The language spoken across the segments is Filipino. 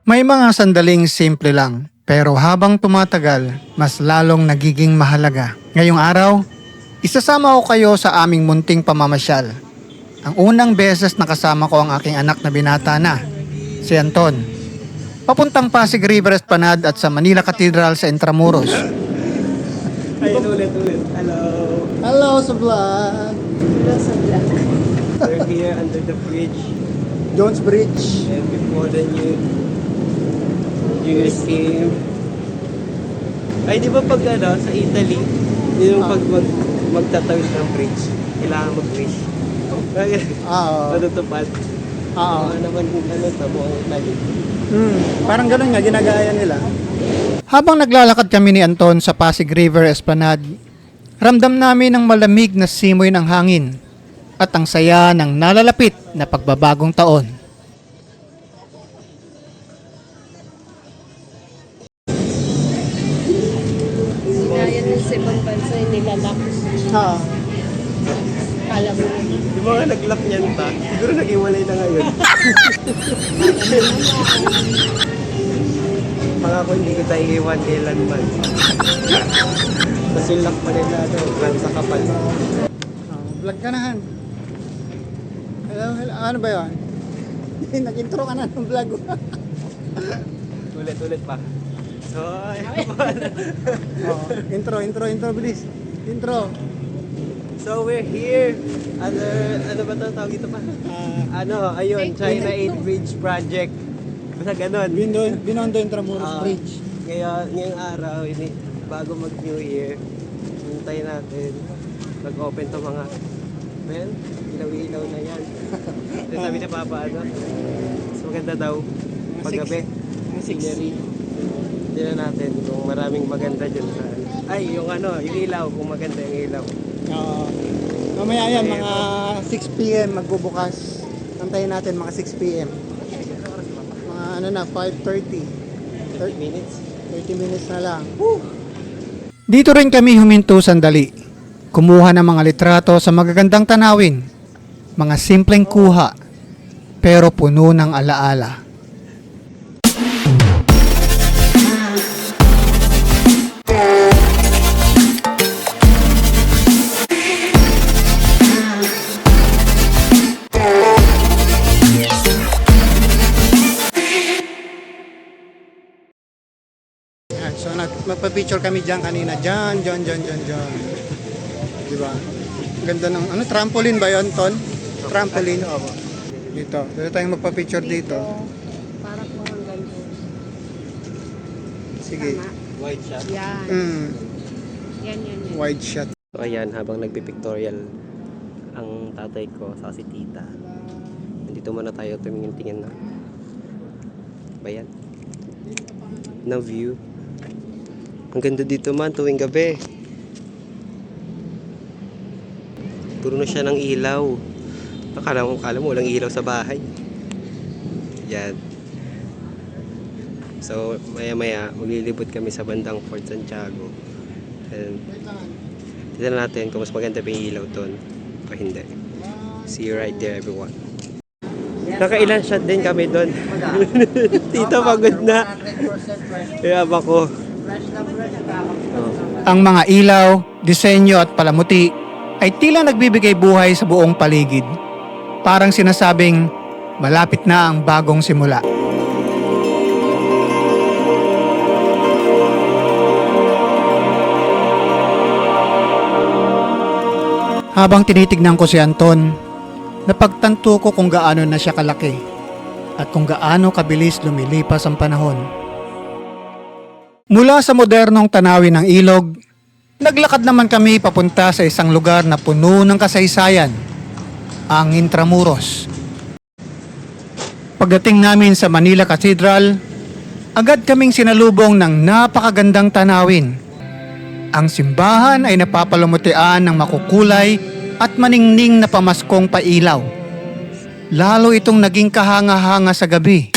May mga sandaling simple lang, pero habang tumatagal, mas lalong nagiging mahalaga. Ngayong araw, isasama ko kayo sa aming munting pamamasyal. Ang unang beses nakasama ko ang aking anak na binata na, si Anton. Papuntang Pasig River Esplanade at sa Manila Cathedral sa Intramuros. Ayun, ulit. Hello. Hello sa vlog! We're here under the bridge. Jones Bridge. And before the New Year's Eve. Ay, di ba pag sa Italy, yung pag magtatawid ng bridge, kailangan mag-wish. Matutupad. Ano naman sa buong Italy. Parang ganun nga, ginagaya nila. Habang naglalakad kami ni Anton sa Pasig River Esplanade, ramdam namin ang malamig na simoy ng hangin at ang saya ng nalalapit na pagbabagong taon. Gaya ng sa ibang bansa, nilalak. Alam mo. Di ba nga nag-lock niyan ta? Siguro nag-iwalay na ngayon. Pangako hindi kita iiwan kailanman. Kasi lock pa nila sa kapal. Vlog ka na, Han. Hello. Ano ba yun? Nag-intro ka na ng vlog. Ulit pa. So, Intro, bilis. Intro. So we're here. Ano ba ito? Tawag ito pa? Ayun, China 8 Bridge Project. Basta ganun. Binondo Intramuros Bridge. Ngayong araw, bago mag-New Year, hintay natin. Mag-open to mga, ilaw-ilaw na yan. Sabi na Papa, mas maganda daw paggabi. Scenery. Tignan natin kung maraming maganda dyan sa... yung ilaw, kung maganda yung ilaw. Mamaya yan, mga 6 p.m. magbubukas. Antayin natin mga 6 p.m. Mga 5:30. 30 minutes. 30 minutes na lang. Woo! Dito rin kami huminto sandali. Kumuha ng mga litrato sa magagandang tanawin. Mga simpleng kuha, pero puno ng alaala. So magpa-picture kami diyan kanina. Diyan. Di ba? Ganda ng trampoline ba 'yon, Ton? Trampoline. Dito tayong magpa-picture dito. Para po hanggang doon. Sige. White shot. Yan. Yan. Wide shot. So ayan, habang nagpipictorial ang tatay ko sa si tita. Nandito muna tayo tumingin-tingin na. Bayan. Na view. Ang ganda dito man tuwing gabi. Puro na siya ng ilaw. Akala mo walang ilaw sa bahay. Yan. So maya maglilibot kami sa bandang Fort Santiago. And tignan natin kung mas maganda pa yung ilaw doon o hindi. See you right there, everyone. Nakailan shot din kami doon. Tita pagod na. Kaya ko. Ang mga ilaw, disenyo at palamuti ay tila nagbibigay buhay sa buong paligid. Parang sinasabing malapit na ang bagong simula. Habang tinitignan ko si Anton, napagtanto ko kung gaano na siya kalaki at kung gaano kabilis lumilipas ang panahon. Mula sa modernong tanawin ng ilog, naglakad naman kami papunta sa isang lugar na puno ng kasaysayan, ang Intramuros. Pagdating namin sa Manila Cathedral, agad kaming sinalubong ng napakagandang tanawin. Ang simbahan ay napapalumutian ng makukulay at maningning na pamaskong pailaw. Lalo itong naging kahanga-hanga sa gabi.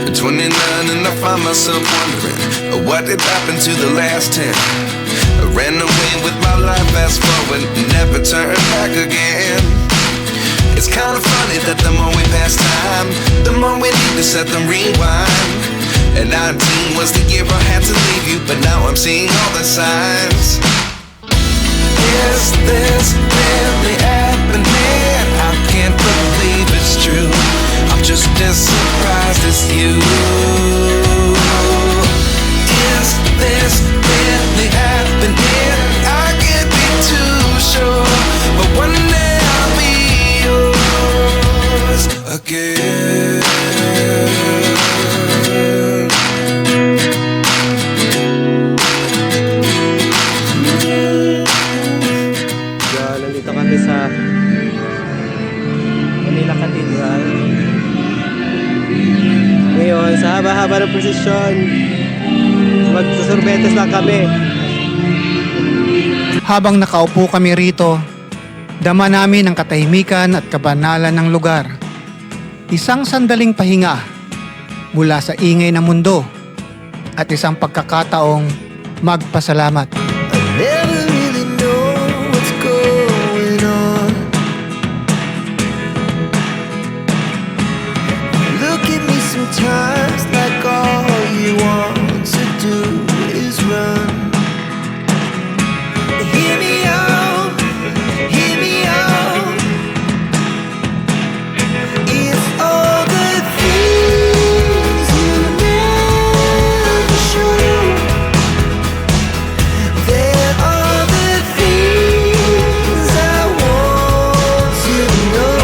At 29 and I find myself wondering what did happen to the last 10. I ran away with my life, fast forward, never turn back again. It's kind of funny that the more we pass time, the more we need to set the rewind. And 19 was the year I had to leave you, but now I'm seeing all the signs. Is this really happening? I can't believe it's true. I'm just as surprised as you. Is this really happening? I can't be too sure, but one day I'll be yours again. Yan, nandito kami sa Manila Cathedral. Ngayon, sa haba-haba ng prosesyon, magsusurbetes lang kami. Habang nakaupo kami rito, dama namin ang katahimikan at kabanalan ng lugar. Isang sandaling pahinga mula sa ingay ng mundo at isang pagkakataong magpasalamat. I never really know what's going on. Look at me sometimes like all you want to do is run. Hear me out, hear me out. It's all the things you never show. There are the things I want to know.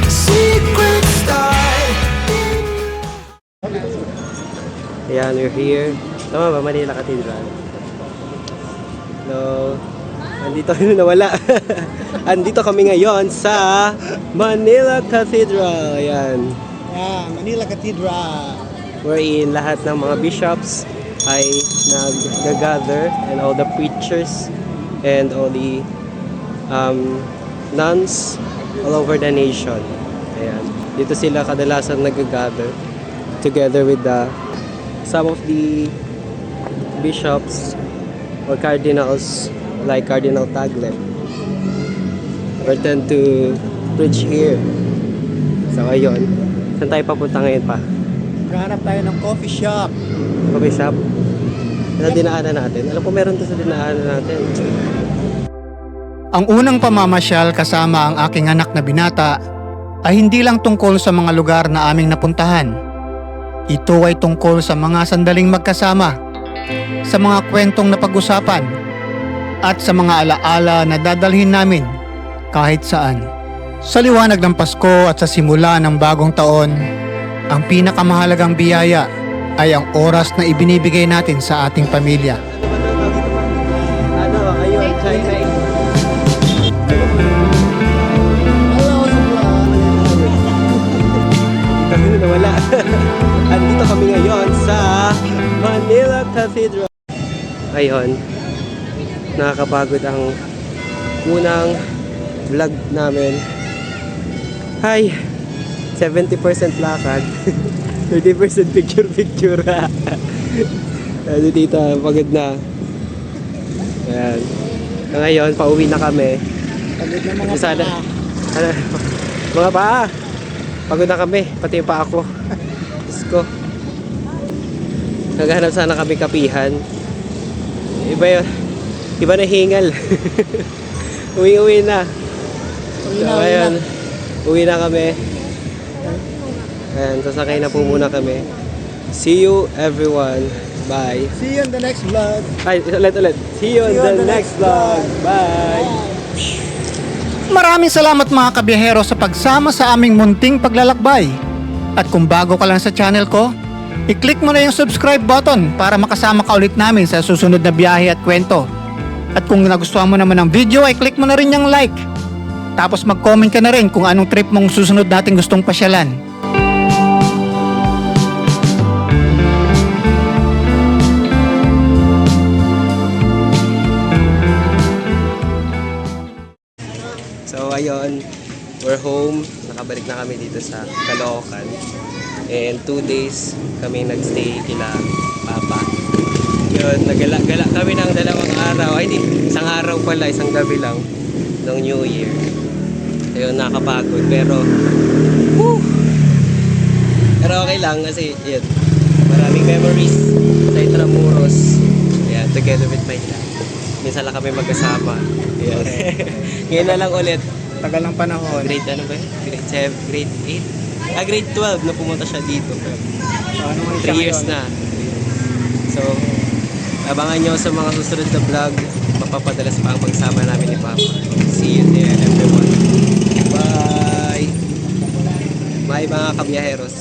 Secret start. Ayan, we're here. Tama ba? Manila Cathedral. Hello. Andito nawala. Andito kami ngayon sa Manila Cathedral. Ayan. Manila Cathedral. Wherein lahat ng mga bishops ay nag-gather, and all the preachers and all the nuns all over the nation. Ayan. Dito sila kadalasan nag-gather together with some of the bishops or cardinals like Cardinal Tagle or tend to preach here. So ayun, saan tayo papunta ngayon pa? Hanap tayo ng coffee shop. Coffee shop? Sa dinaanan natin. Alam ko meron to sa dinaanan natin. Ang unang pamamasyal kasama ang aking anak na binata ay hindi lang tungkol sa mga lugar na aming napuntahan. Ito ay tungkol sa mga sandaling magkasama, sa mga kwentong napag-usapan, at sa mga alaala na dadalhin namin kahit saan. Sa liwanag ng Pasko at sa simula ng bagong taon, ang pinakamahalagang biyaya ay ang oras na ibinibigay natin sa ating pamilya. Ano, ayun, China. Kami na nawala. Andito kami ngayon sa Manila Cathedral. Ayun, nakakapagod ang unang vlog namin. Hi! 70% lakad, 30% picture-picture. Ano tita, pagod na. Ayan. Ngayon, pauwi na kami. Pagod na mga Sana, mga paa. Pagod na kami, pati yung paa ko. Diyos ko. Naghahanap sana kami kapihan. Iba yun. Iba na hingal. Uwi-uwi na. Ayan. Uwi na kami. Ayan, sasakay na po muna kami. See you everyone. Bye. See you in the next vlog. Ay, ulit. See you in the next vlog. Bye. Maraming salamat mga kabiyahero sa pagsama sa aming munting paglalakbay. At kung bago ka lang sa channel ko, i-click mo na yung subscribe button para makasama ka ulit namin sa susunod na biyahe at kwento. At kung nagustuhan mo naman ang video, ay click mo na rin yung like. Tapos mag-comment ka na rin kung anong trip mong susunod natin gustong pasyalan. So ayun, we're home. Nakabalik na kami dito sa Caloocan. And 2 days kami nagstay kila Papa. Yun, nagala kami ng 2 araw. Ay, hindi. Isang araw pala, isang gabi lang ng New Year. Ayun, nakakapagod. Pero, woo! Pero okay lang kasi, yun. Maraming memories sa Intramuros. Ayan, together with my dad. Minsan lang kami magkasama. Ayan. Ngayon na lang ulit. Tagal ng panahon. Grade ano ba yun? Grade 7, grade 8? Grade 12 na pumunta siya dito. So, ano man 3 years na. So, abangan nyo sa mga susunod na vlog. Mapapadalas pa ang pagsama namin ni Papa. See you there, everyone. Bye! Bye mga kabiyaheros.